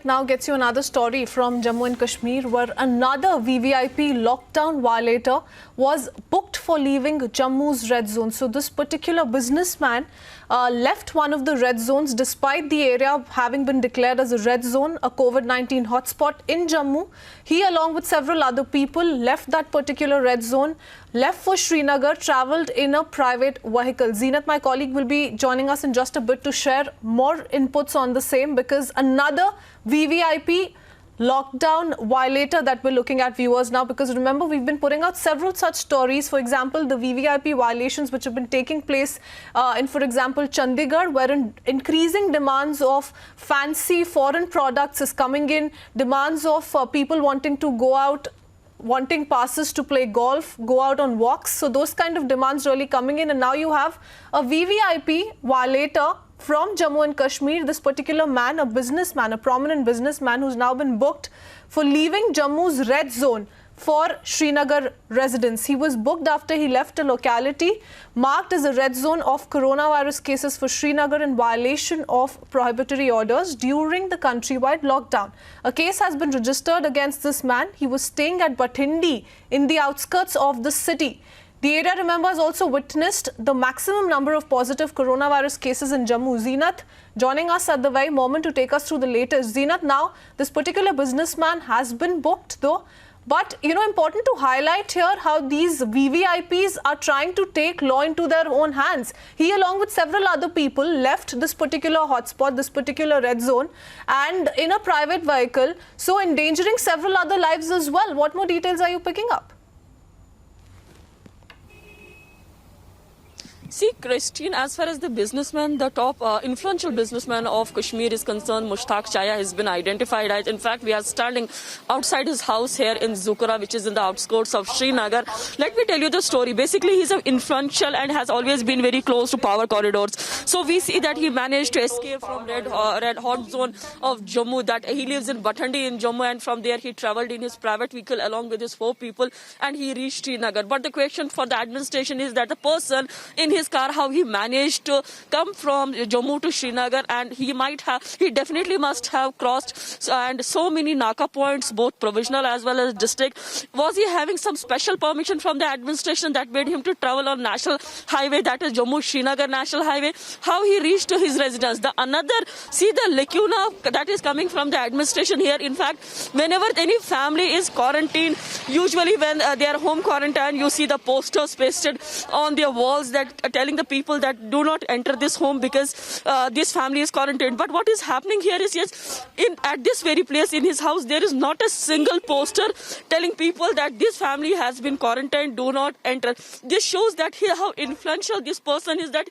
Right now gets you another story from Jammu and Kashmir where another VVIP lockdown violator was booked for leaving Jammu's red zone. So this particular businessman left one of the red zones despite the area having been declared as a red zone, a COVID-19 hotspot in Jammu. He along with several other people left that particular red zone, left for Srinagar, travelled in a private vehicle. Zeenat, my colleague, will be joining us in just a bit to share more inputs on the same, because another VVIP lockdown violator that we're looking at, viewers, now, because remember, we've been putting out several such stories. For example, the VVIP violations which have been taking place in, for example, Chandigarh, wherein increasing demands of fancy foreign products is coming in, demands of people wanting to go out, wanting passes to play golf, go out on walks. So those kind of demands really coming in, and now you have a VVIP violator from Jammu and Kashmir. This particular man, a businessman, a prominent businessman who's now been booked for leaving Jammu's red zone for Srinagar residents. He was booked after he left a locality marked as a red zone of coronavirus cases for Srinagar in violation of prohibitory orders during the countrywide lockdown. A case has been registered against this man. He was staying at Bhathindi in the outskirts of the city. The area, remember, has also witnessed the maximum number of positive coronavirus cases in Jammu. Zeenat joining us at the very moment to take us through the latest. Zeenat, now this particular businessman has been booked though. But, you know, important to highlight here how these VVIPs are trying to take law into their own hands. He, along with several other people, left this particular hotspot, this particular red zone, and in a private vehicle, so endangering several other lives as well. What more details are you picking up? See, Christine, as far as the businessman, the top influential businessman of Kashmir is concerned, Mushtaq Chaya has been identified as. In fact, we are standing outside his house here in Zukura, which is in the outskirts of Srinagar. Let me tell you the story. Basically, he's influential and has always been very close to power corridors. So we see that he managed to escape from red hot zone of Jammu, that he lives in Bhathindi in Jammu, and from there he travelled in his private vehicle along with his 4 people, and he reached Srinagar. But the question for the administration is that the person in his car, how he managed to come from Jammu to Srinagar, and he definitely must have crossed and so many Naka points, both provisional as well as district. Was he having some special permission from the administration that made him to travel on national highway, that is Jammu Srinagar national highway? How he reached to his residence? See the lacuna that is coming from the administration here. In fact, whenever any family is quarantined, usually when they are home quarantine, you see the posters pasted on their walls that telling the people that do not enter this home because this family is quarantined. But what is happening here is, yes, at this very place in his house, there is not a single poster telling people that this family has been quarantined, do not enter. This shows that how influential this person is, that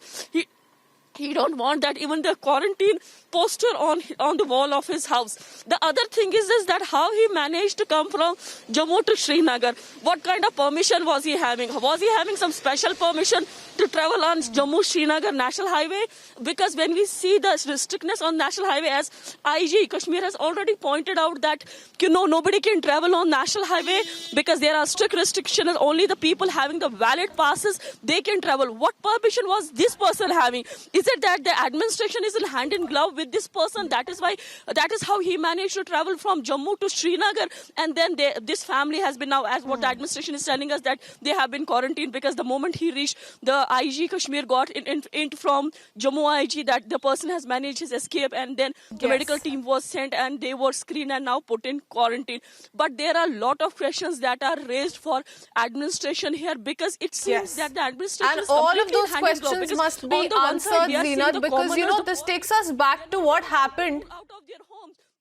he don't want that even the quarantine poster on the wall of his house. The other thing is that how he managed to come from Jammu to Srinagar. What kind of permission was he having? Was he having some special permission to travel on Jammu Srinagar national highway? Because when we see the strictness on national highway, as IG Kashmir has already pointed out, that nobody can travel on national highway because there are strict restrictions. Only the people having the valid passes, they can travel. What permission was this person having? Is it that the administration is in hand in glove with this person? That is how he managed to travel from Jammu to Srinagar, and then this family has been now, as what the administration is telling us, that they have been quarantined, because the moment he reached, the IG Kashmir got in from Jammu IG that the person has managed his escape, and then the medical team was sent and they were screened and now put in quarantine. But there are a lot of questions that are raised for administration here, because it seems that the administration and is all of completely those questions must be answered, Zeenat, because this takes us back to what happened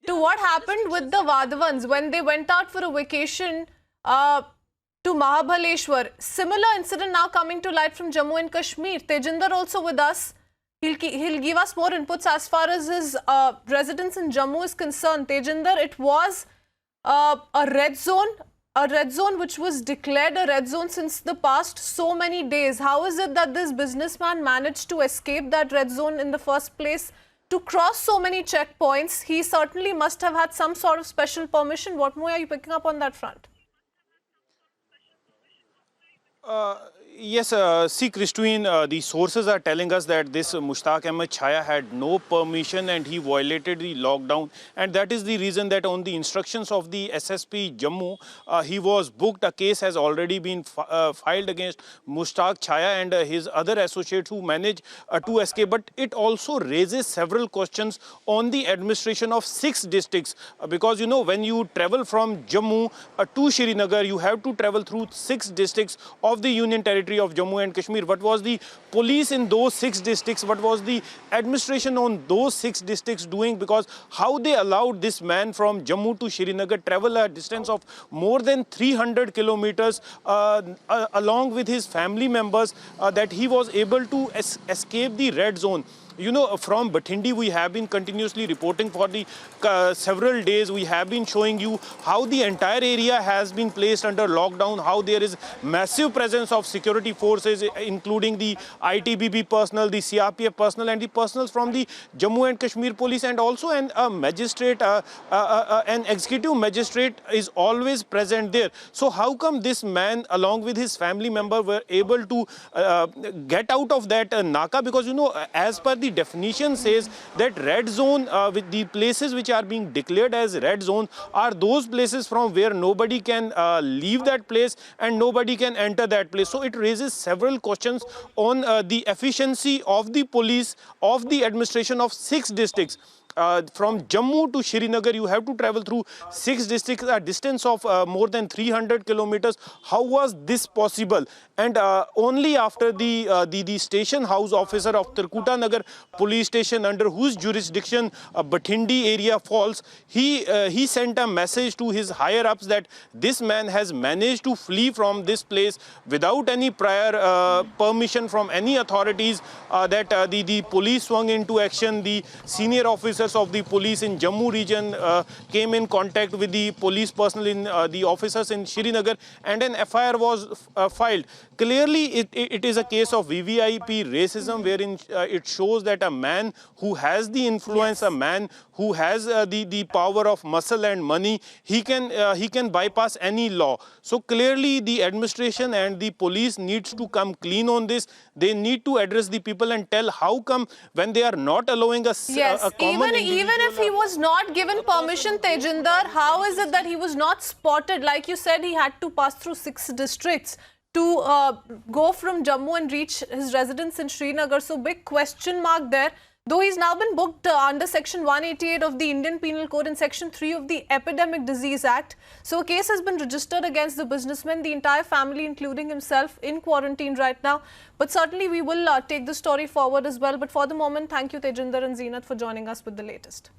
with the Vadavans when they went out for a vacation to Mahabhaleshwar. Similar incident now coming to light from Jammu and Kashmir. Tejinder also with us. He'll give us more inputs as far as his residence in Jammu is concerned. Tejinder, it was a red zone which was declared a red zone since the past so many days. How is it that this businessman managed to escape that red zone in the first place, to cross so many checkpoints? He certainly must have had some sort of special permission. What more are you picking up on that front? Yes, see, Christine, the sources are telling us that this Mushtaq Ahmed Chaya had no permission and he violated the lockdown. And that is the reason that on the instructions of the SSP Jammu, he was booked. A case has already been filed against Mushtaq Chaya and his other associates who managed to escape. But it also raises several questions on the administration of 6 districts. Because, you know, when you travel from Jammu to Srinagar, you have to travel through 6 districts of the Union Territory of Jammu and Kashmir. What was the police in those 6 districts? What was the administration on those 6 districts doing? Because how they allowed this man from Jammu to Srinagar travel a distance of more than 300 kilometers along with his family members that he was able to escape the red zone. You know, from Bhattindi, we have been continuously reporting for the several days. We have been showing you how the entire area has been placed under lockdown, how there is massive presence of security forces, including the ITBP personnel, the CRPF personnel, and the personnel from the Jammu and Kashmir police, and also a magistrate, an executive magistrate is always present there. So how come this man, along with his family member, were able to get out of that Naka? Because, you know, as per the definition says that red zone, with the places which are being declared as red zone are those places from where nobody can leave that place and nobody can enter that place. So it raises several questions on the efficiency of the police, of the administration of 6 districts. From Jammu to Srinagar, you have to travel through 6 districts, a distance of more than 300 kilometers. How was this possible? And only after the station house officer of Tirkuta Nagar police station, under whose jurisdiction Bhattindi area falls, he sent a message to his higher ups that this man has managed to flee from this place without any prior permission from any authorities, that the police swung into action. The senior officers of the police in Jammu region came in contact with the police personnel in the officers in Srinagar, and an FIR was filed. Clearly, it is a case of VVIP racism, wherein it shows that a man who has the influence, a man who has the power of muscle and money, he can bypass any law. So clearly, the administration and the police needs to come clean on this. They need to address the people and tell how come when they are not allowing a common even if he was not given permission, Tejinder, how is it that he was not spotted? Like you said, he had to pass through 6 districts to go from Jammu and reach his residence in Srinagar. So big question mark there. Though he's now been booked under Section 188 of the Indian Penal Code and Section 3 of the Epidemic Disease Act. So a case has been registered against the businessman, the entire family, including himself, in quarantine right now. But certainly we will take the story forward as well. But for the moment, thank you, Tejinder and Zeenat, for joining us with the latest.